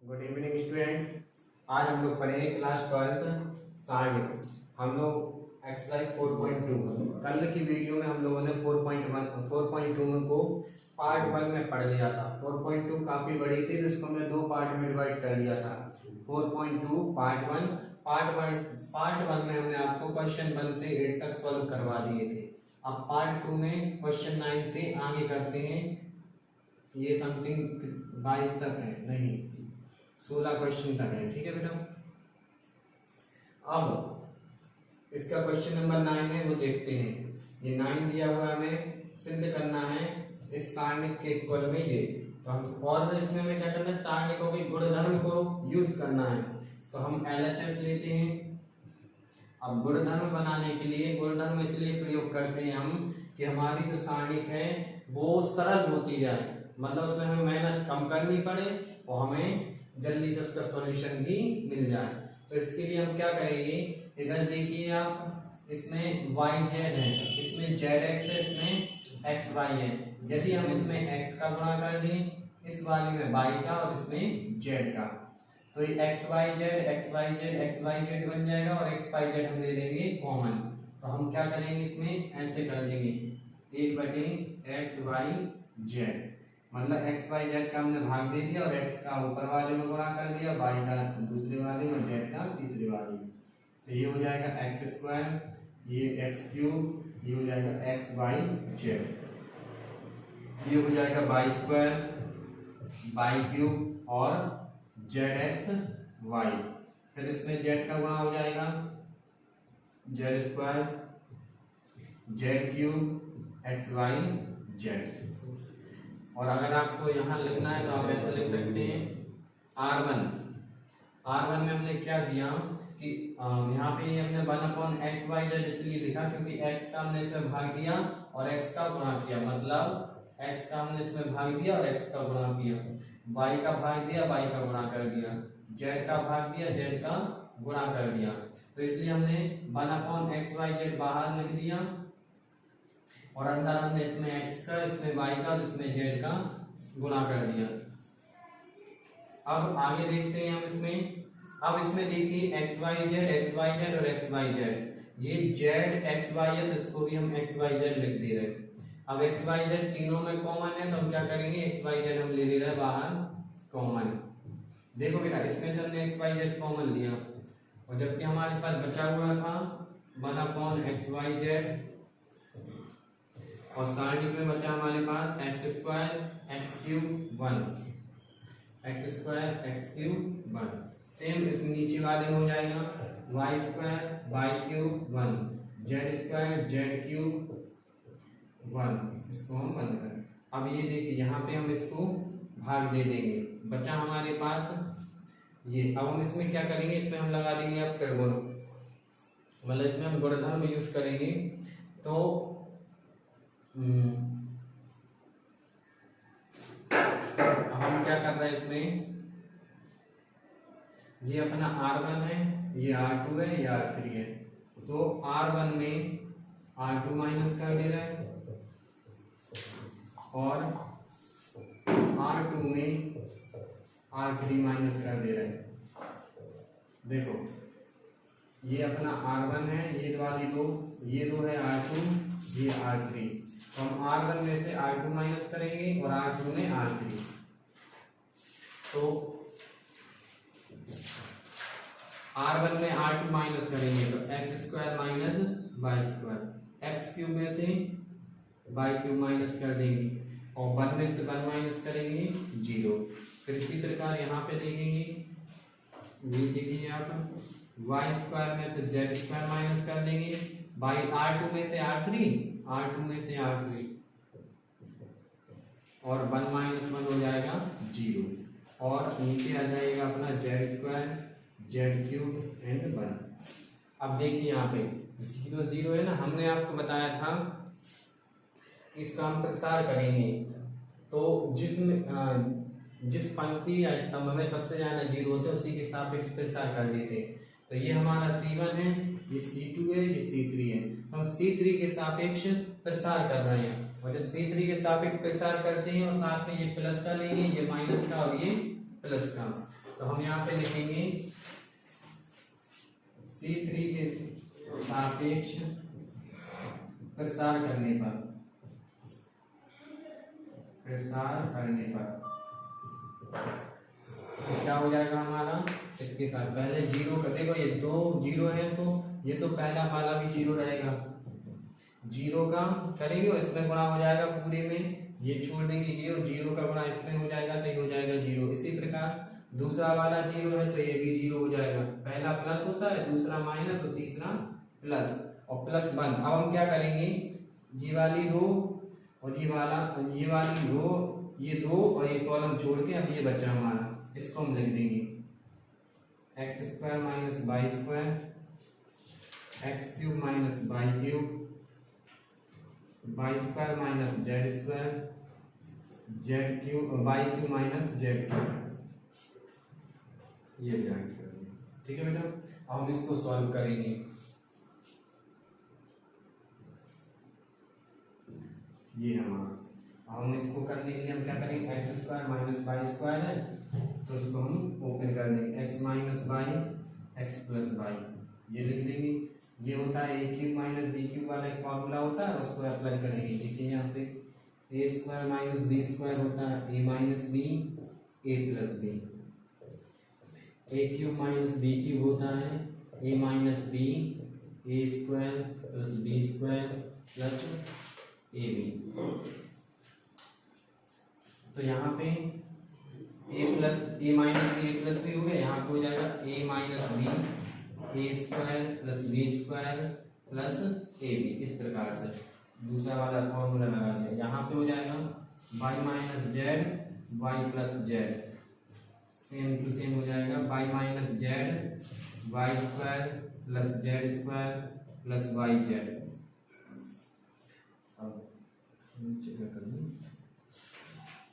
Good evening student. आज हम लोग पढ़ेंगे क्लास 12 सारणिक। हम लोग एक्सरसाइज 4.2 कल की वीडियो में हम लोगों ने 4.2 को पार्ट 1 में पढ़ लिया था। 4.2 काफ़ी बड़ी थी तो इसको हमने दो पार्ट में डिवाइड कर लिया था। 4.2 पार्ट 1 में हमने आपको क्वेश्चन 1 से 8 तक सॉल्व करवा दिए थे। अब पार्ट 2 में क्वेश्चन 9 से आगे करते हैं। ये समथिंग 22 तक है, नहीं 16 क्वेश्चन तक है, ठीक है बेटा। अब इसका क्वेश्चन नंबर 9 है, वो देखते हैं। ये 9 दिया हुआ है, हमें सिद्ध करना है इस सारणिक के इक्वल में ये। तो हम और इसमें हमें क्या करना है, सारणिकों के गुणधर्म को यूज करना है। तो हम LHS लेते हैं। अब गुणधर्म बनाने के लिए गुणधर्म इसलिए प्रयोग करते हैं हम कि हमारी जो सारणिक है वो सरल होती जाए, मतलब उसमें हमें मेहनत कम करनी पड़े और हमें जल्दी से उसका सॉल्यूशन भी मिल जाए। तो इसके लिए हम क्या करेंगे, इधर देखिए आप, इसमें YZ है, इसमें ZX है, इसमें XY है। यदि हम इसमें x का गुणा कर दें, इस वाले में y का और इसमें z का, तो ये XYZ बन जाएगा और XYZ हम ले लेंगे कॉमन। तो हम क्या करेंगे, इसमें ऐसे कर लेंगे 1/XYZ, मतलब XYZ का हमने भाग दे दिया और x का ऊपर वाले में गुणा कर दिया, y का दूसरे वाले में, z का तीसरे वाले में। तो ये हो जाएगा x², ये x³, ये हो जाएगा XYZ, ये हो जाएगा y² y³ और ZXY। फिर इसमें z का गुणा हो जाएगा z² z³ XYZ। और अगर आपको यहाँ लिखना है तो आप ऐसे लिख सकते हैं R1 में हमने क्या किया कि यहाँ पे हमने 1/XYZ इसलिए लिखा क्योंकि x का हमने इसमें भाग दिया और x का गुणा किया, मतलब x का हमने इसमें भाग दिया और x का गुणा किया, y का भाग दिया, y का गुणा कर दिया, z का भाग दिया, z का गुणा कर दिया। तो इसलिए हमने 1/XYZ बाहर लिख दिया और अंदर हमने इसमें x का, इसमें y का और इसमें z का गुणा कर दिया। अब आगे देखते हैं हम इसमें। अब इसमें देखिए XYZ और XYZ, ये ZXY है तो इसको भी हम XYZ लिख दे रहे हैं। अब XYZ तीनों में कॉमन है तो हम क्या करेंगे, XYZ हम ले ले रहे हैं बाहर कॉमन। देखो बेटा, इसमें से हमने XYZ कॉमन लिया और जबकि हमारे पास बचा हुआ था 1/XYZ और सारणिक में बचा हमारे पास x² x³ 1। सेम इस नीचे वाले में हो जाएगा y² y³ 1, z² z³ 1। इसको हम बंद करें। अब ये देखिए यहाँ पे हम इसको भाग दे देंगे, बचा हमारे पास ये। अब हम इसमें क्या करेंगे, इसमें हम लगा देंगे अब गुण, मतलब इसमें हम गुणधर्म यूज करेंगे। तो हम क्या कर रहे हैं, इसमें ये अपना R1 है, ये R2 है, ये R3 है। तो R1 में R2 माइनस कर दे रहे हैं और R2 में R3 माइनस कर दे रहे हैं। देखो ये अपना R1 है, ये वाली दो, ये दो है R2, ये R3। तो हम R1 में से R2 माइनस करेंगे और R2 में R3। तो R1 में R2 माइनस करेंगे तो x² माइनस y², x³ में से y³ माइनस कर देंगे और 1 में से 1 माइनस करेंगे 0। फिर इसी प्रकार यहाँ पे देखेंगे, ये देखिए आप, y² में से z² माइनस कर देंगे, R2 में से R3, R2 में से R3 और 1 माइनस 1 हो जाएगा 0 और नीचे आ जाएगा अपना z² z³ एंड 1। अब देखिए यहाँ पे 0 0 है ना, हमने आपको बताया था इसका हम प्रसार करेंगे तो जिस पंक्ति या स्तंभ में सबसे ज्यादा 0 होते हैं उसी के सापेक्ष प्रसार कर देते हैं। तो ये हमारा C1 है, ये C2 है, ये C3 है। तो हम C3 के सापेक्ष प्रसार कर रहे हैं और जब C3 के सापेक्ष प्रसार करते हैं और साथ में ये प्लस का लेंगे, ये माइनस का और ये प्लस का, तो हम यहाँ पे लिखेंगे C3 के सापेक्ष प्रसार करने पर तो क्या हो जाएगा हमारा, इसके साथ पहले जीरो का, देखो ये दो जीरो है तो ये तो पहला वाला भी जीरो रहेगा, जीरो का करेंगे और इसमें गुणा हो जाएगा पूरे में, ये छोड़ देंगे ये, और जीरो का गुणा इसमें हो जाएगा तो ये हो जाएगा जीरो। इसी प्रकार दूसरा वाला जीरो है तो ये भी जीरो हो जाएगा, पहला प्लस होता है, दूसरा माइनस और तीसरा प्लस, और प्लस वन। अब हम क्या करेंगे, ये वाली रो और ये वाली रो, ये दो और ये कॉलम छोड़ के अब ये बचा हमारा, इसको हम लिख देंगे x square minus y square, x cube minus y cube, y square minus z square, z cube, y cube minus z cube, ये ध्यान रखिए। ठीक है बेटा, अब हम इसको सॉल्व करेंगे। ये हमारा, हम इसको करने के लिए हम क्या करेंगे, x square minus y square है तो इसको हम ओपन कर देंगे, x minus y x plus y, ये लिख देंगे। ये होता है a cube minus B cube वाला एक फॉर्मूला होता है, उसको अप्लाई करेंगे। देखिए यहाँ पे A square minus B square होता है A minus B A plus B, A cube minus B cube होता है A minus B A square plus B square plus A B. तो यहाँ पे A plus A minus B A plus B हो गया, यहाँ पे हो जाएगा A minus B A square plus B square plus A B. इस प्रकार से दूसरा वाला फॉर्मूला लगा दिया। यहाँ पे हो जाएगा y minus z y plus z, same to same हो जाएगा y minus z y square plus z square plus y z.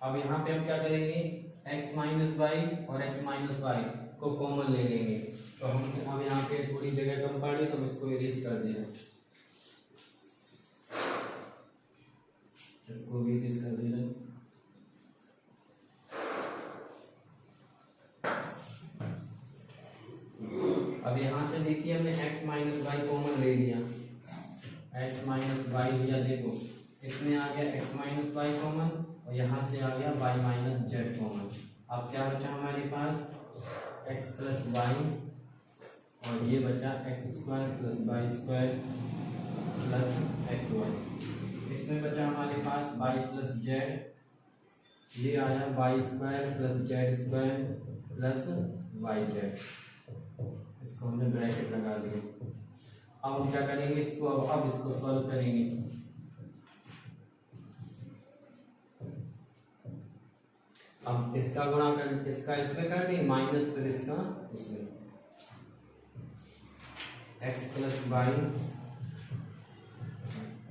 अब यहाँ पे हम क्या करेंगे, x माइनस वाई और x माइनस वाई को कॉमन ले लेंगे। तो हम अब यहाँ पे थोड़ी जगह कम पड़ी तो हम इसको इरेज कर देंगे, इसको भी इरेज कर देना। अब यहाँ से देखिए हमने x माइनस वाई कॉमन ले लिया, x माइनस वाई लिया, देखो इसमें आ गया x माइनस वाई कॉमन और यहाँ से आ गया y माइनस जेड कॉमन। अब क्या बचा हमारे पास, x प्लस वाई और ये बचा x square plus y square plus x y. इसमें बचा हमारे पास y प्लस जेड, ये आया y square plus z square plus y z, इसको हमने ब्रैकेट लगा दिया। अब हम क्या करेंगे इसको, अब इसको सॉल्व करेंगे। अब इसका गुणा कर, इसका इसमें कर देंगे माइनस, फिर इसका उसमें x plus y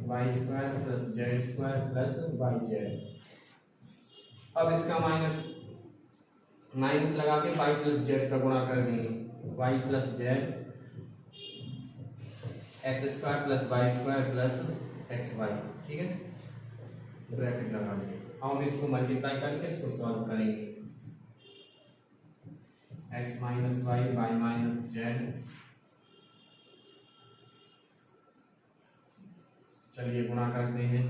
y square plus z square plus y z. अब इसका माइनस लगा के वाई प्लस जेड का गुणा कर देंगे, y plus z x square plus y square plus x y. ठीक है, ब्रैकेट लगा देंगे। हम इसको मल्टीप्लाई करके इसको सॉल्व करेंगे, x minus y y minus z. चलिए गुणा करते हैं,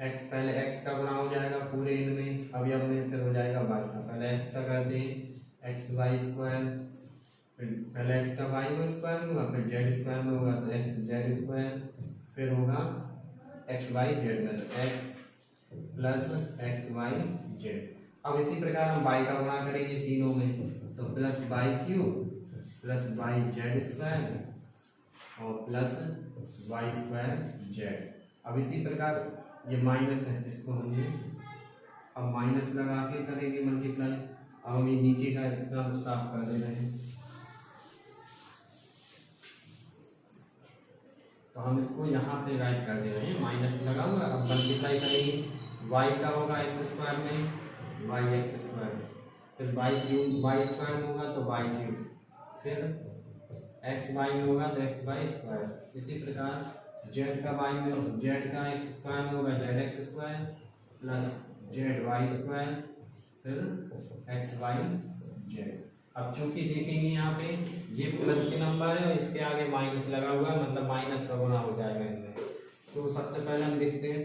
x पहले x का गुणा हो जाएगा पूरे इनमें, अभी अब में फिर हो जाएगा y का। पहले x का करते हैं एक्स वाई स्क्वायर, फिर पहले x का y में स्क्वायर में होगा, फिर जेड स्क्वायर में होगा तो x जेड स्क्वायर, फिर होगा एक्स वाई जेड में तो x plus x y z. अब इसी प्रकार हम y का गुणा करेंगे तीनों में, तो plus y cube plus y z square और प्लस वाई स्क्वायर जेड। अब इसी प्रकार ये माइनस है, इसको हमने अब माइनस लगा के करेंगे मल्टीप्लाई। अब हम ये नीचे का इतना साफ कर दे रहे हैं, तो हम इसको यहाँ पे राइट कर दे रहे हैं, माइनस लगा हुआ। अब मल्टीप्लाई करेंगे, y का होगा एक्स स्क्वायर में वाई एक्स स्क्वायर, फिर वाई क्यूब वाई स्क्वायर में होगा तो वाई क्यूब, फिर एक्स वाई में होगा तो एक्स वाई स्क्वायर। इसी प्रकार जेड का वाई में, जेड का एक्स स्क्वायर में होगा z x square plus z y square फिर एक्स वाई जेड। अब चूंकि देखेंगे यहाँ पे ये प्लस के नंबर है और इसके आगे माइनस लगा हुआ है, मतलब माइनस का गुना हो जाएगा इनमें। तो सबसे पहले हम देखते हैं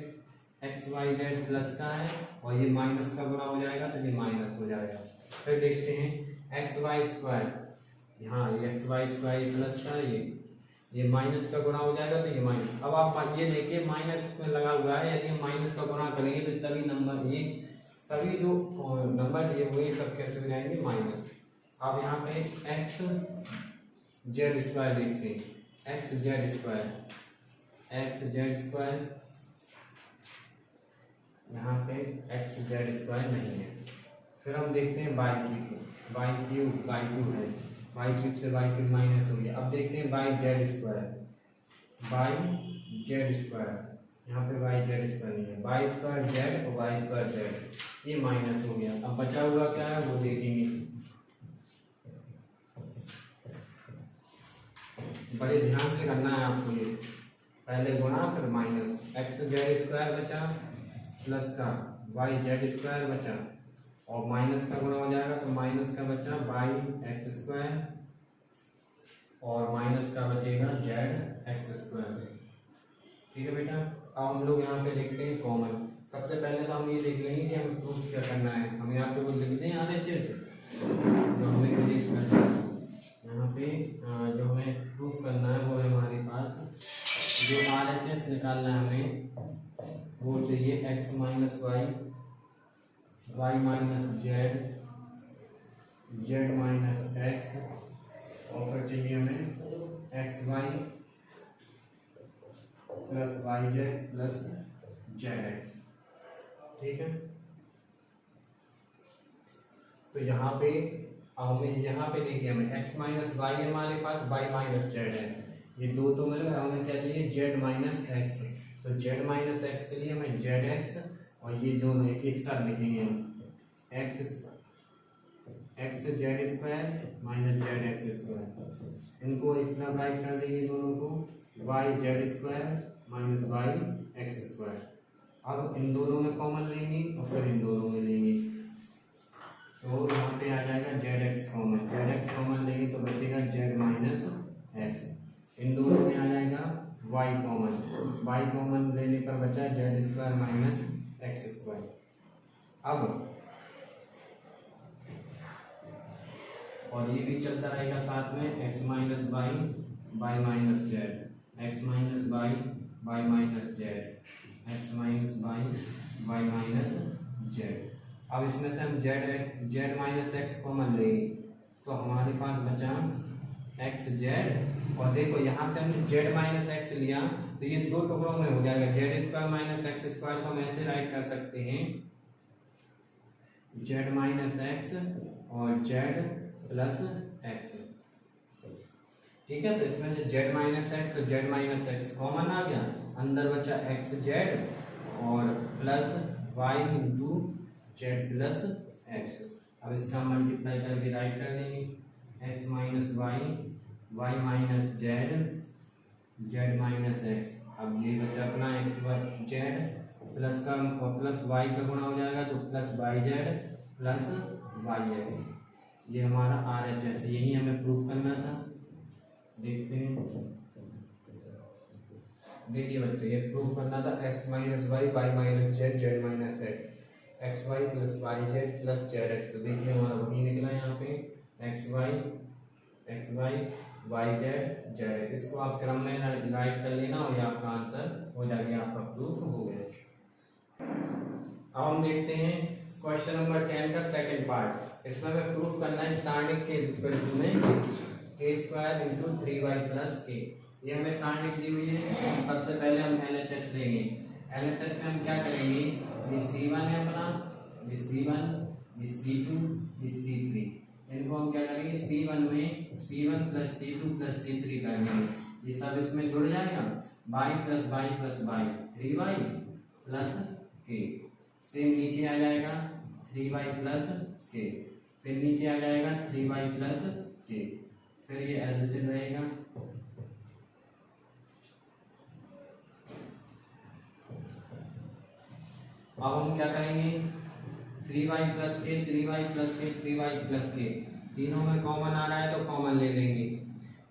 एक्स वाई जेड प्लस का है और ये माइनस का गुना हो जाएगा तो ये माइनस हो जाएगा। फिर देखते हैं एक्स वाई स्क्वायर, यहाँ ये एक्स वाई स्क्वायर प्लस का है, ये माइनस का गुना हो जाएगा तो ये माइनस। अब आप ये देखिए माइनस इसमें लगा हुआ है, यदि हम माइनस का गुना करेंगे तो सभी नंबर एक, सभी जो नंबर ये हुए सब कैसे हो जाएंगे माइनस। अब यहाँ पे एक्स जेड स्क्वायर देखते हैं, x z square, x z square, यहाँ पे एक्स जेड स्क्वायर नहीं है। फिर हम देखते हैं बाई क्यूब, बाई क्यूब है, बाई क्यूब से बाई क्यूब माइनस हो गया। अब देखते हैं by Z square, by Z square, यहाँ पे बाई जेड स्क्वायर नहीं है, बाई स्क्वायर जेड और बाई स्क्वायर जेड, ये माइनस हो गया। अब बचा हुआ क्या है वो देखेंगे, बड़े ध्यान से करना है आपको, ये पहले गुणा फिर माइनस। एक्स जेड स्क्वायर बचा प्लस का वाई जेड स्क्वायर बचा और माइनस का गुणा हो जाएगा तो माइनस का बचा बाई एक्स स्क्वायर और माइनस का बचेगा जेड एक्स स्क्वायर। ठीक है बेटा। अब हम लोग यहाँ पे देखते हैं कॉमन। सबसे पहले तो हम ये देख लेंगे कि हमें प्रूफ क्या करना है। हम यहाँ पे वो लिख दें आने चीज जो हमें रिलीज करना है। यहाँ पे जो हमें प्रूफ करना है वो है हमारे पास जो RHS निकालना है हमें, वो चाहिए x minus y, y minus z, z minus x और फिर चाहिए हमें x y plus y z plus z x. ठीक है। तो यहाँ पे हमें यहाँ पे देखिए हमें x माइनस वाई हमारे पास, y माइनस जेड है, ये दो तो मिल गया। हमें क्या चाहिए z माइनस एक्स, तो z माइनस एक्स के लिए हमें जेड एक्स और ये दोनों एक साथ लिखेंगे x z square minus z x square, इनको इतना राइट कर देंगे दोनों को, y z square minus y x square. अब इन दोनों में कॉमन लेंगे और फिर इन दोनों में लेंगे तो यहाँ पे आ जाएगा Z x common, Z x common लेंगे तो बचेगा जेड माइनस एक्स। इन दोनों में आ जाएगा वाई कॉमन, वाई कॉमन लेने पर बचा z square minus x square. अब और ये भी चलता रहेगा साथ में x minus y, y minus z, x minus y, y minus z, x minus y, y minus z. अब इसमें से हम जेड माइनस एक्स कॉमन लेंगे तो हमारे पास बचा एक्स जेड, और देखो यहाँ से हमने जेड माइनस एक्स लिया तो ये दो टुकड़ों में हो जाएगा। Z square minus x square को हम ऐसे राइट कर सकते हैं जेड माइनस एक्स और जेड प्लस एक्स। ठीक है। तो इसमें से जेड माइनस एक्स और जेड माइनस एक्स कॉमन आ गया, अंदर बचा एक्स जेड और plus y into z plus x. अब इसका मल्टीप्लाई करके राइट कर देंगे x minus y, y minus z, z minus x. अब ये बचा अपना एक्स वाई जेड प्लस का प्लस वाई का गुणा हो जाएगा तो plus y z plus y x. ये हमारा RHS, यही हमें प्रूफ करना था। देखते हैं, देखिए बच्चों ये प्रूफ करना था x minus y, y minus z, z minus x, x y plus y z plus z x. तो देखिए हमारा वही निकला यहाँ पे x y y z z. इसको आप क्रम में राइट कर लेना और ये आपका आंसर हो जाएगा, आपका प्रूफ हो गया। अब हम देखते हैं क्वेश्चन नंबर 10 का सेकंड पार्ट। इसमें हमें प्रूफ करना है सारणिक के इक्वल टू में k square into 3y plus k। ये हमें सारणिक दी हुई है। सबसे पहले हम LHS लेंगे। LHS में हम क्या करेंगे, ये C1 है अपना, ये C1, ये C2, ये C3, इनको हम क्या करेंगे C1 में C1 plus C2 plus C3 करेंगे। ये सब इसमें जुड़ जाएगा, y plus y plus y 3y plus k। Same नीचे आ जाएगा 3y प्लस k, फिर नीचे आ जाएगा 3y प्लस k, फिर ये एज इट इज रहेगा। अब हम क्या करेंगे 3y plus k, 3y plus k, 3y plus k, तीनों में कॉमन आ रहा है तो कॉमन ले लेंगे।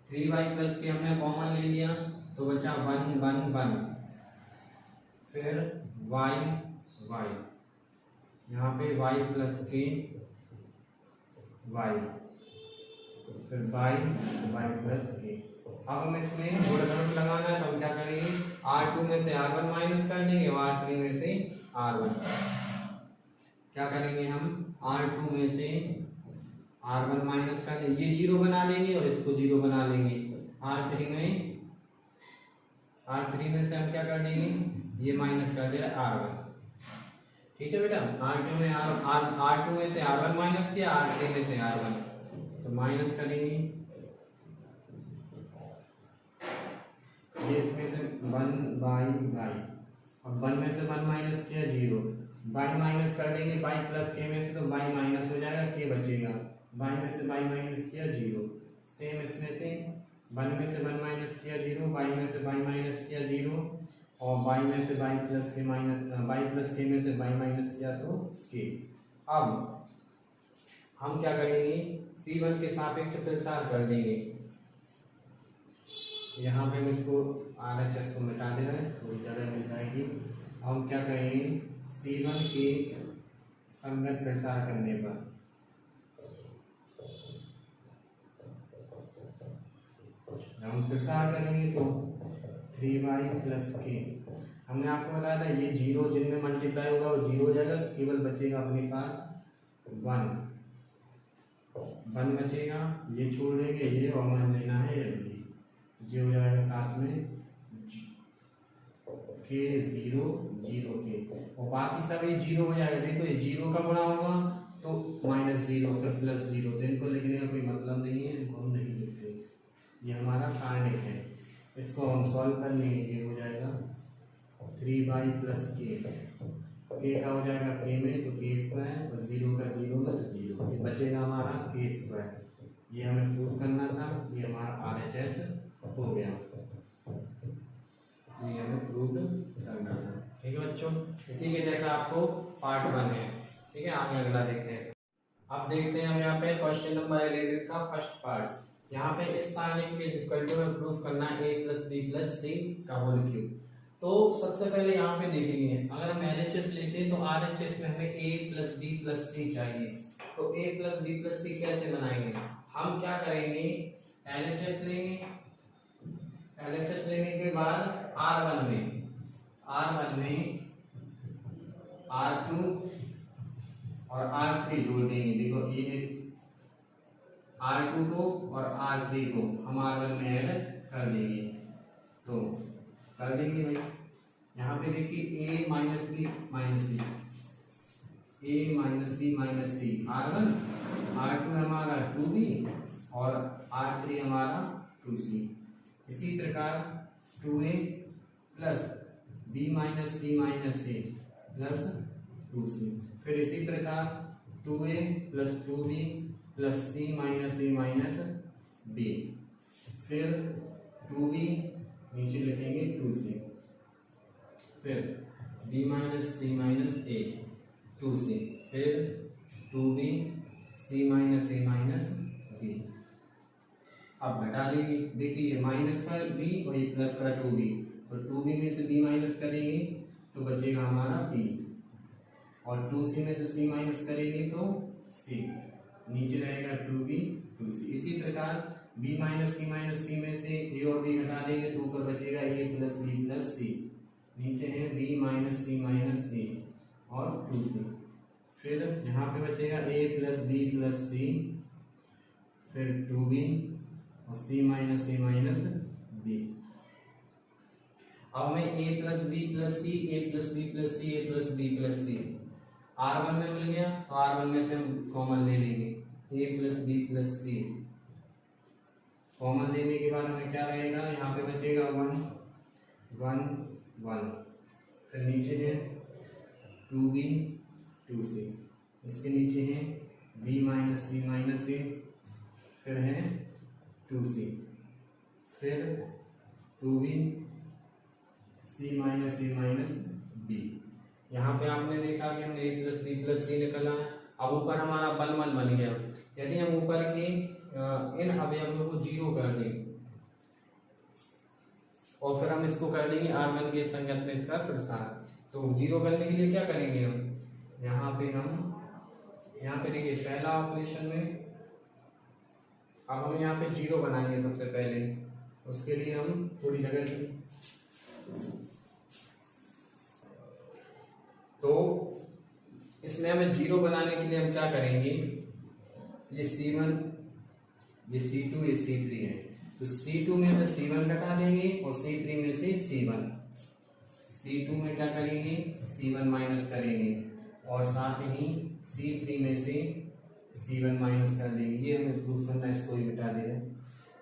3y प्लस के हमने कॉमन ले लिया तो बचा 1 1 1, फिर y y, यहाँ पे y प्लस के y, फिर y प्लस के। अब हम इसमें गुणनखंड लगाना है तो हम क्या करेंगे, R2 में से R1 माइनस कर देंगे और R3 में से R1। क्या करेंगे हम, R2 में से R1 माइनस कर देंगे, ये 0 बना लेंगे और इसको 0 बना लेंगे। R3 में से हम क्या कर देंगे, ये माइनस कर दे रहा है R1। ठीक है बेटा, R2 में से R1 माइनस किया, R3 में से R1, तो माइनस करेंगे ये इसमें से 1/y, अब 1 में से 1 माइनस किया 0, y माइनस कर देंगे y प्लस के में से, तो y माइनस हो जाएगा, k बचेगा, y में से y माइनस किया 0, सेम इसमें से 1 में से 1 माइनस किया 0, y में से y माइनस किया 0, और y में से y प्लस के में से y माइनस किया तो k। अब हम क्या करेंगे, C1 के सापेक्ष प्रसार कर देंगे। यहाँ पे हम इसको RHS को मिटा दे रहे हैं, थोड़ी जगह मिल जाएगी। हम क्या करेंगे, C1 के संगत प्रसार करने पर जब हम प्रसार करेंगे तो 3y प्लस के, हमने आपको बताया था ये 0 जिनमें मल्टीप्लाई होगा वो 0 हो जाएगा, केवल बचेगा अपने पास 1 बचेगा, ये छोड़ देंगे ये और मान लेना है ये हो जाएगा साथ में के 0 0 के, और बाकी सब ये 0 हो जाएगा। देखो ये 0 का गुणा होगा तो -0 फिर +0, तो इनको लिखने का कोई मतलब नहीं है, इनको हम नहीं लिखते। ये हमारा सारणिक है, इसको हम सॉल्व कर लेंगे। ये हो जाएगा 3y प्लस के का हो जाएगा k में तो k² और 0 का 0 में तो 0, ये बचेगा हमारा k²। ये हमें प्रूव करना था, ये हमारा RHS हो गया, ये हमें प्रूव करना था। ठीक है बच्चों, इसी के जैसा आपको पार्ट 1 है। ठीक है, आगे अगला देखते हैं। अब देखते हैं हम यहाँ पे क्वेश्चन नंबर 11 का फर्स्ट पार्ट। यहाँ पे इस सारणिक के इक्वल टू में प्रूफ करना a + b + c का होल क्यूब। तो सबसे पहले यहाँ पे देखेंगे, अगर हम LHS लेते हैं तो RHS में हमें a + b + c चाहिए। तो a + b + c कैसे बनाएंगे, हम क्या करेंगे, LHS लेंगे, LHS लेने के बाद R1 में R2 और R3 जोड़ देंगे। देखो ये R2 को और R3 को हम R1 में ऐड कर देंगे, तो कर देंगे भाई। यहाँ पे देखिए a - b - c, a - b - c, R1, R2 हमारा 2b और R3 हमारा 2c। इसी प्रकार 2a plus b - c - a plus 2c, फिर इसी प्रकार 2a plus 2b plus c - a - b, फिर 2b नीचे लिखेंगे 2c, फिर b - c - a 2c, फिर 2b c - a - b। अब घटा लेंगे, देखिए माइनस का b और ये प्लस का 2b, तो 2b में से b माइनस करेंगे तो बचेगा हमारा b, और 2c में से c माइनस करेंगे तो c, नीचे रहेगा 2b 2c। इसी प्रकार b - c में से a और b घटा देंगे तो ऊपर बचेगा a + b + c, नीचे है b - c - a और 2c, फिर यहाँ पे बचेगा a + b + c, फिर 2b और c - a - b। अब हमें a + b + c, a + b + c, a + b + c R1 में मिल गया, तो R1 में से हम कॉमन ले लेंगे, a + b + c। कॉमन लेने के बाद हमें क्या रहेगा, यहाँ पे बचेगा 1 1 1, फिर नीचे है 2b 2c, इसके नीचे है b - c - a, फिर है 2c, फिर 2b c - a - b। यहाँ पे आपने देखा कि हमने a + b + c निकाला है, अब ऊपर हमारा 1 1 बन गया। यदि हम ऊपर के इन अवयवों को 0 कर दें और फिर हम इसको कर देंगे R1 के संगत में इसका प्रसार, तो 0 करने के लिए क्या करेंगे हम यहाँ पे देखिए पहला ऑपरेशन में अब हम यहाँ पे 0 बनाएंगे सबसे पहले। उसके लिए हम थोड़ी जगह की, तो इसमें हमें 0 बनाने के लिए हम क्या करेंगे, ये C1 ये C2 ये C3 है, तो C2 में से C1 घटा देंगे और C3 में से C1। C2 में क्या करेंगे C1 माइनस करेंगे और साथ ही C3 में से C1 माइनस कर देंगे। ये हमें प्रूफ करना है, इसको ही मिटा देंगे।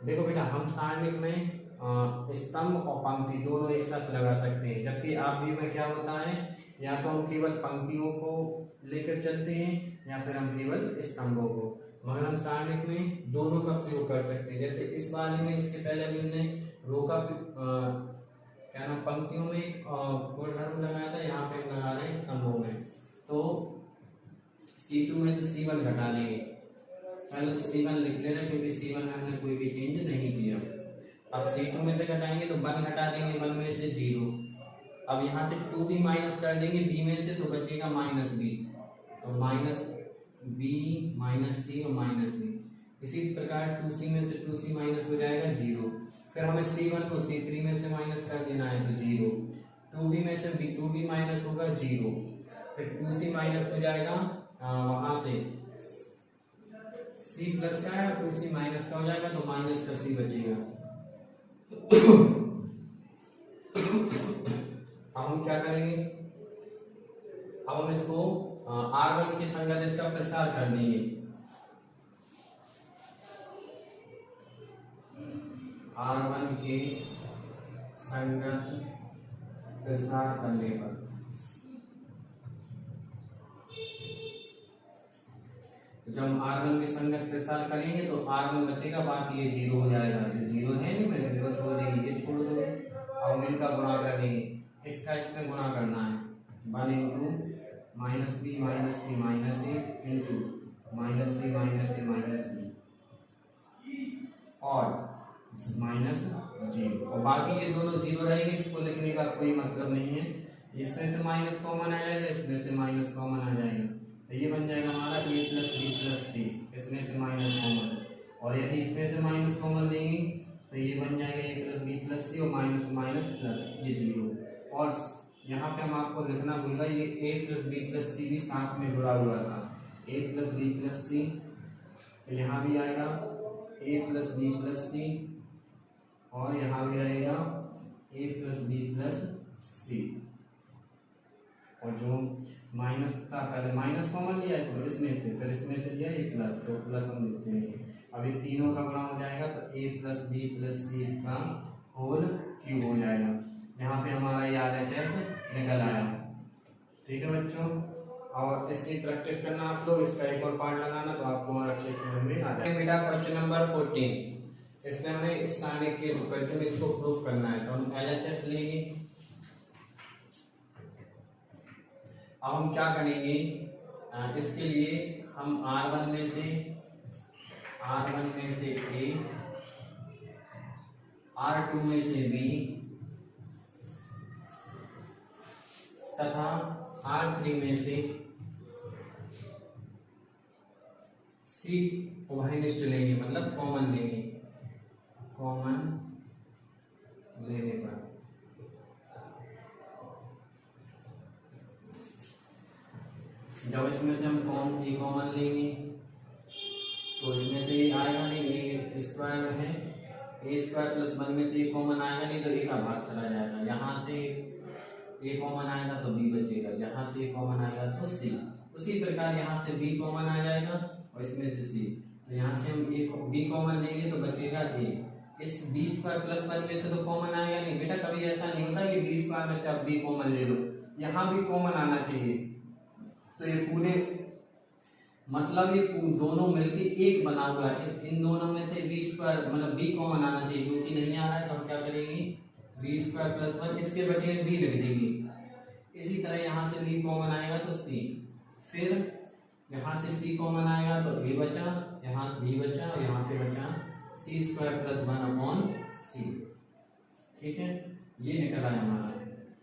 देखो बेटा हम सारणिक में स्तंभ और पंक्ति दोनों एक साथ लगा सकते हैं, जबकि आप भी में क्या होता है या तो हम केवल पंक्तियों को लेकर चलते हैं या फिर हम केवल स्तंभों को, मगर हम सारणिक में दोनों का प्रयोग कर सकते हैं। जैसे इस वाले में इसके पहले अभी हमने रो का क्या नाम पंक्तियों में गुणधर्म लगाया था, यहाँ पे हम लगा रहे हैं स्तंभों में। तो C2 में से C1 घटा लेंगे, पहले C1 लिख लेना क्योंकि C1 में हमने कोई भी चेंज नहीं किया। अब C2 में से घटाएंगे तो 1 घटा देंगे, 1 में से 0। अब यहाँ से 2 भी माइनस कर देंगे b में से, तो बचेगा -b, तो -b -c और -c। इसी प्रकार 2c में से 2c माइनस हो जाएगा 0। फिर हमें C1 को C3 में से माइनस कर देना है तो 0। 2b में से 2b माइनस होगा 0। फिर 2c माइनस हो जाएगा वहां से c प्लस का है और 2c माइनस का हो जाएगा, तो माइनस का c बचेगा। अब हम क्या करेंगे, अब हम इसको R1 के संगत इसका प्रसार कर देंगे। R1 के संगत प्रसार करने पर जब हम R1 के संगत प्रसार करेंगे तो R1 बचेगा, बाकी ये 0 हो जाएगा। जो 0 है नहीं मैंने वो छोड़ देंगे, ये छोड़ दोगे। अब हम इनका गुणा कर देंगे, इसका इसमें गुणा करना है 1 into -b -c -a into -c -a -b और -0, और बाकी ये दोनों 0 रहेंगे। इसको लिखने का कोई मतलब नहीं है, इसमें से माइनस कॉमन आ जाएगा, इसमें से माइनस कॉमन आ जाएगा, तो ये बन जाएगा हमारा a + b + c, इसमें से माइनस कॉमन, और यदि इसमें से माइनस कॉमन लेंगे तो ये बन जाएगा a + b + c और माइनस माइनस प्लस ये 0। और यहाँ पे हम आपको लिखना भूल गए, ये a + b + c भी साथ में जुड़ा हुआ था, a + b + c, तो यहाँ भी आएगा a + b + c और यहाँ भी रहेगा a + b + c, और जो माइनस था पहले माइनस कॉमन लिया इसमें से, फिर इसमें से लिया ये प्लस, तो प्लस हम लिखते हैं। अब ये तीनों का गुणा हो जाएगा तो a + b + c का होल क्यूब हो जाएगा। यहाँ पे हमारा ये RHS निकल आया। ठीक है बच्चों, और इसकी प्रैक्टिस करना आप लोग, इसका एक और पार्ट लगाना तो आपको और अच्छे से समझ में आ जाएगा। बेटा क्वेश्चन नंबर 14, इसमें हमें इस सारणिक के इक्वेशन इसको प्रूफ करना है, तो हम LHS लेंगे। अब हम क्या करेंगे, इसके लिए हम R1 में से A, R2 में से B तथा R3 में से C उभयनिष्ठ लेंगे, मतलब कॉमन लेंगे। कॉमन लेने पर जब इसमें से हम कॉमन लेंगे तो इसमें से आएगा नहीं, a स्क्वायर है, a² + 1 में से a कॉमन आएगा नहीं तो a का भाग चला जाएगा। यहाँ से a कॉमन आएगा तो b बचेगा, यहाँ से a कॉमन आएगा तो c। उसी प्रकार यहाँ से b कॉमन आ जाएगा और इसमें से c, तो यहाँ से हम b कॉमन लेंगे तो बचेगा a। इस b² + 1 में से तो कॉमन आएगा नहीं बेटा, कभी ऐसा नहीं होता कि b² में से आप b कॉमन ले लो, यहाँ भी कॉमन आना चाहिए। तो ये पूरे मतलब ये दोनों मिलके एक बना हुआ है, इन दोनों में से b² मतलब b कॉमन आना चाहिए, जो कि नहीं आ रहा है तो हम क्या करेंगे b² + 1 इसके बटे b लिख देंगे। इसी तरह यहाँ से b कॉमन आएगा तो c, फिर यहाँ से सी कॉमन आएगा तो ए बचा, यहाँ से बी बचा और यहाँ पे बचा सी स्क्वायर प्लस 1/c। ठीक है, ये निकला है हमारा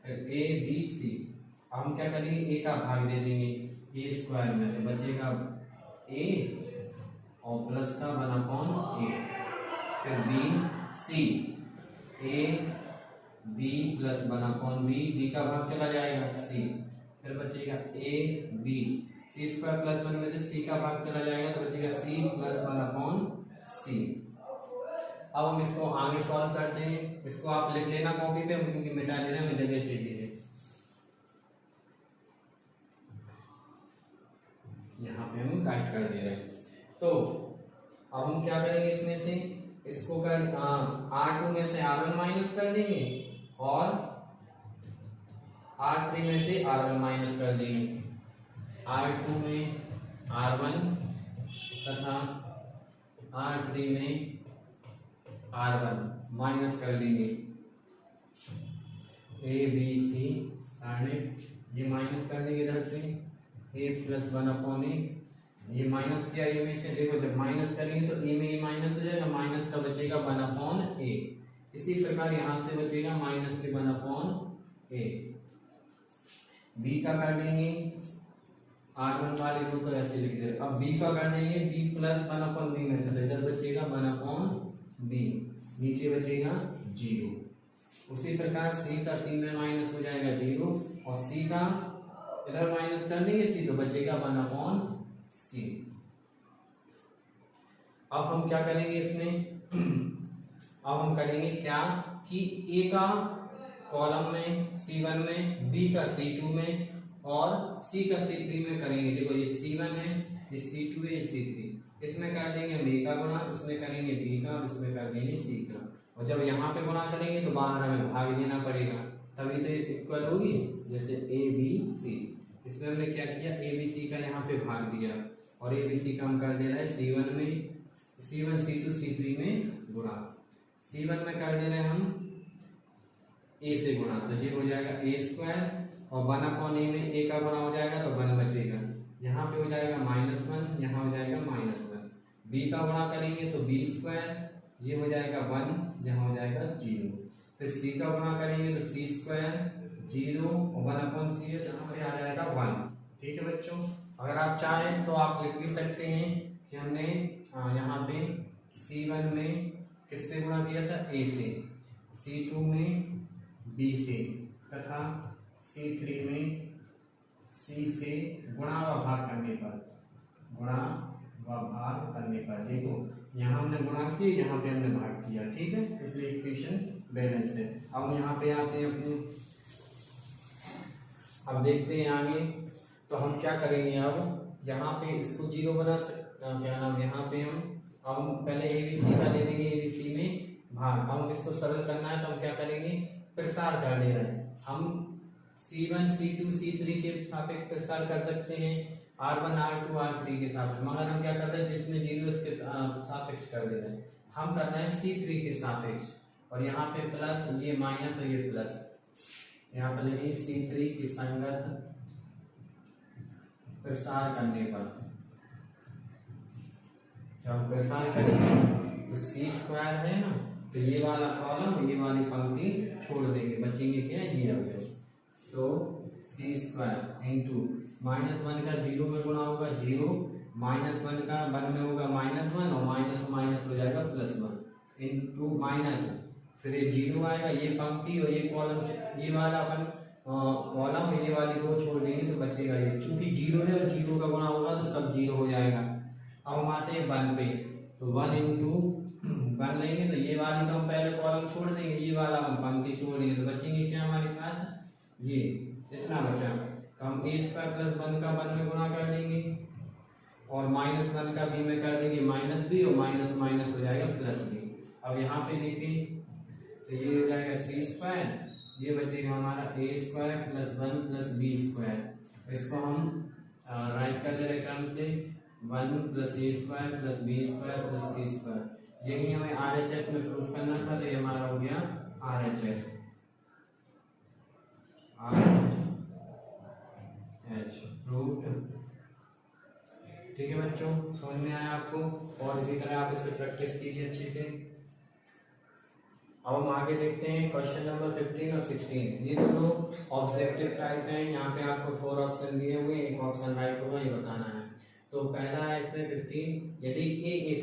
ए बी सी। अब हम क्या करेंगे, ए का भाग दे देंगे ए स्क्वायर में, तो बचेगा ए और प्लस का 1/a, फिर b c, a b plus 1/b, b का भाग चला जाएगा सी, फिर बचेगा a b, c square plus 1 में से सी का भाग चला जाएगा तो बचेगा सी प्लस 1/c। अब हम इसको आगे सॉल्व करते हैं। इसको आप लिख लेना कॉपी पे, क्योंकि मिटा लेना में जगह चाहिए है। यहाँ पे हम राइट कर दे रहे हैं। तो अब हम क्या करेंगे, इसमें से इसको कर R2 में से R1 माइनस कर देंगे और R3 में से R1 माइनस कर देंगे। R2 में R1 तथा R3 में R1 माइनस कर देंगे। ए बी सी सारे ये माइनस कर देंगे इधर से, ए प्लस 1/a, ये माइनस किया ए में से, देखो जब माइनस करेंगे तो ए में ये माइनस हो जाएगा, माइनस का बचेगा 1/a। इसी प्रकार यहाँ से बचेगा माइनस के 1/a। बी का कर देंगे, R1 वाले को तो ऐसे लिख दे। अब बी का कर देंगे, बी प्लस 1/b में से इधर बचेगा 1/b, नीचे बचेगा 0। उसी प्रकार सी का सी में माइनस हो जाएगा 0 और सी का इधर माइनस कर देंगे सी तो बचेगा 1/c। अब हम क्या करेंगे इसमें अब हम करेंगे क्या कि ए का कॉलम में C1 में, बी का C2 में और C का C3 में करेंगे। देखो ये C1 है, ये C2 है, ये C3, इसमें कर देंगे हम ए का गुणा, इसमें करेंगे बी का और इसमें कर देंगे सी का। और जब यहाँ पे गुणा करेंगे तो बाहर हमें भाग देना पड़ेगा, तभी तो इक्वल होगी। जैसे ए बी सी, इसमें हमने क्या किया, ए बी सी का यहाँ पे भाग दिया और ए बी सी का हम कर दे रहे हैं C1 में, C1 C2 C3 में गुणा। C1 में कर दे रहे हैं हम ए से गुणा, तो ये हो जाएगा ए स्क्वायर और 1/a में ए का गुणा हो जाएगा तो 1 बचेगा, यहाँ पे हो जाएगा -1, यहाँ हो जाएगा -1। बी का गुणा करेंगे तो बी स्क्वायर, ये हो जाएगा 1, यहाँ हो जाएगा 0। फिर सी का गुणा करेंगे तो सी स्क्वायर 0 और 1/c है तो हमारे आ जाएगा 1। ठीक है बच्चों, अगर आप चाहें तो आप लिख भी सकते हैं कि हमने यहाँ पे C1 में किससे गुणा किया था, ए से, C2 में बी से तथा C3 में सी से गुणा व भाग करने पर, गुणा व भाग करने पर। देखो यहाँ हमने गुणा किया, यहाँ पे हमने भाग किया। ठीक है, इसलिए इक्वेशन बैलेंस है। अब यहाँ पे आते हैं अपने, अब देखते हैं आगे। तो हम क्या करेंगे, अब यहाँ पे इसको 0 बना सकते, क्या नाम, यहाँ पे हम पहले ए बी सी का ले लेंगे, ए बी सी में भाग। हम इसको सरल करना है तो हम क्या करेंगे, प्रसार कर ले रहे हैं हम C1 C2 C3 के सापेक्ष प्रसार कर सकते हैं, R1 R2 R3 के सापेक्ष, मगर हम क्या करते हैं जिसमें 0 इसके सापेक्ष कर दे रहे हैं। हम कर रहे हैं C3 के सापेक्ष और यहाँ पे प्लस, ये माइनस और ये प्लस, यहाँ पर लेंगे C3 की संगत प्रसार करने पर। जब प्रसार करेंगे तो C स्क्वायर है ना, तो ये वाला कॉलम ये वाली पंक्ति छोड़ देंगे, बचेंगे क्या, ये आ गया। तो सी स्क्वायर इंटू -1 का 0 में गुणा होगा 0, -1 का 1 में होगा -1 और माइनस माइनस हो जाएगा +1 इंटू माइनस, फिर ये 0 आएगा, ये पंक्ति और ये कॉलम, ये वाला अपन कॉलम ये वाली रो छोड़ देंगे तो बचेगा ये, चूंकि 0 है और 0 का गुणा होगा तो सब 0 हो जाएगा। अब हम आते हैं 1 पे, तो 1 इंटू 1 लेंगे तो ये वाली तो हम पहले कॉलम छोड़ देंगे, ये वाला हम पंक्ति छोड़ देंगे तो बचेंगे क्या हमारे पास, ये इतना बचा। तो हम a स्क्वायर प्लस 1 का 1 में गुणा कर देंगे और -1 का b में कर देंगे -b और माइनस माइनस हो जाएगा +b। अब यहाँ पे देखें तो ये हो जाएगा c स्क्वायर, ये बचेगा हमारा a square plus 1 plus b square. इसको हम राइट कर दे रहे क्रम से 1 plus a square plus b square plus c square. यही हमें RHS में प्रूफ करना था, तो ये हमारा हो गया RHS प्रूव्ड ठीक है बच्चों, समझ में आया आपको? और इसी तरह आप इस पर प्रैक्टिस कीजिए अच्छे से। अब हम आगे देखते हैं क्वेश्चन नंबर 15 और 16। ये दोनों ऑब्जेक्टिव टाइप हैं। यहाँ पे आपको 4 ऑप्शन दिए हुए, एक ऑप्शन राइट होगा, ये बताना है। तो पहला है इसमें 15, यदि ए एक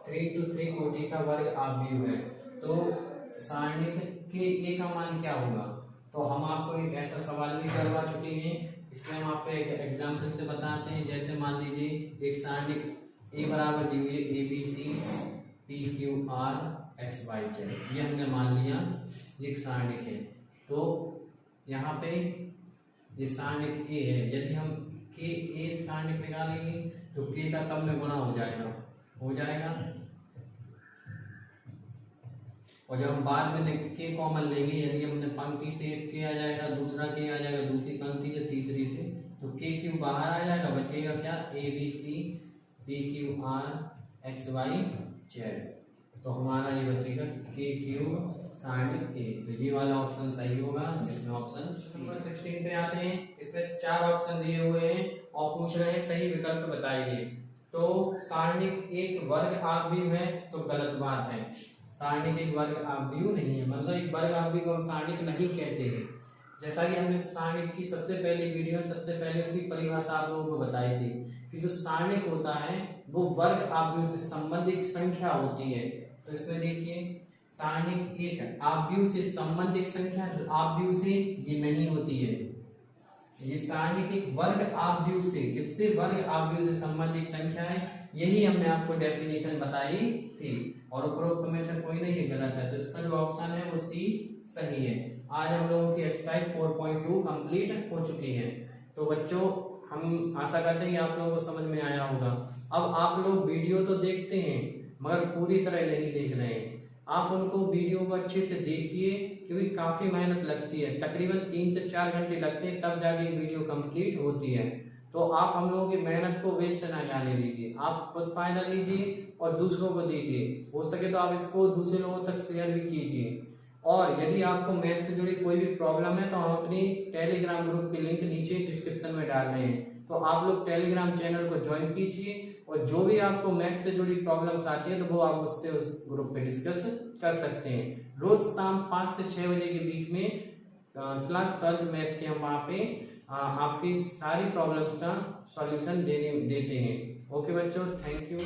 3x3 कोटि का वर्ग आव्यूह है तो सारणिक के ए का मान क्या होगा? तो हम आपको एक ऐसा सवाल भी करवा चुके हैं, इसमें हम आपको एक एग्जाम्पल से बताते हैं। जैसे मान लीजिए एक सारणिक ए बराबर दी हुई है ABC PQR XYZ, ये हमने मान लिया ये एक सारणिक है। तो यहाँ पे ये सारणिक ए है, यदि हम के ए सारणिक निकालेंगे तो के का सब में गुणा हो जाएगा और जब हम बाद में के कॉमन लेंगे, यदि हमने पंक्ति से एक के आ जाएगा, दूसरा के आ जाएगा दूसरी पंक्ति से, तीसरी से, तो के क्यू बाहर आ जाएगा, बचेगा क्या? ABC PQR XYZ। तो हमारा ये बचेगा के क्यू सारणिक ए। तो ये वाला ऑप्शन सही होगा, जिसमें ऑप्शन नंबर 16 पे आते हैं। इसमें 4 ऑप्शन दिए हुए हैं और पूछ रहे हैं सही विकल्प बताइए। तो सारणिक एक वर्ग आव्यूह है तो गलत बात है। सारणिक एक वर्ग आव्यूह नहीं है, मतलब एक वर्ग आव्यूह को हम सारणिक नहीं कहते हैं। जैसा कि हमने सारणिक की सबसे पहली वीडियो सबसे पहले उसकी परिभाषा आप लोगों को बताई थी कि जो सारणिक होता है वो वर्ग आव्यूह से संबंधित संख्या होती है। तो इसमें देखिए सारणिक एक आव्यूह से संबंधित संख्या, आव्यूह से ये नहीं होती है। ये सारणिक एक वर्ग आव्यूह से, किससे? वर्ग आव्यूह से संबंधित संख्या है। यही हमने आपको डेफिनेशन बताई थी और उपरोक्त में से कोई नहीं गलत है। तो इसका जो ऑप्शन है वो सी सही है। आज हम लोगों की एक्सरसाइज 4.2 कंप्लीट हो चुकी है। तो बच्चों हम आशा करते हैं कि आप लोगों को समझ में आया होगा। अब आप लोग वीडियो तो देखते हैं मगर पूरी तरह नहीं देख रहे हैं। आप उनको वीडियो को अच्छे से देखिए क्योंकि काफी मेहनत लगती है, तकरीबन 3 से 4 घंटे लगते हैं तब जाके वीडियो कंप्लीट होती है। तो आप हम लोगों की मेहनत को वेस्ट ना जाने दीजिए, आप खुद फायदा लीजिए और दूसरों को दीजिए। हो सके तो आप इसको दूसरे लोगों तक शेयर भी कीजिए। और यदि आपको मैथ से जुड़ी कोई भी प्रॉब्लम है तो हम अपनी टेलीग्राम ग्रुप की लिंक नीचे डिस्क्रिप्शन में डाल रहे हैं, तो आप लोग टेलीग्राम चैनल को ज्वाइन कीजिए और जो भी आपको मैथ से जुड़ी प्रॉब्लम्स आती है तो वो आप उससे उस ग्रुप पे डिस्कस कर सकते हैं। रोज शाम 5 से 6 बजे के बीच में क्लास 12 मैथ के हम वहाँ पे आपकी सारी प्रॉब्लम्स का सॉल्यूशन देते हैं। ओके बच्चों, थैंक यू।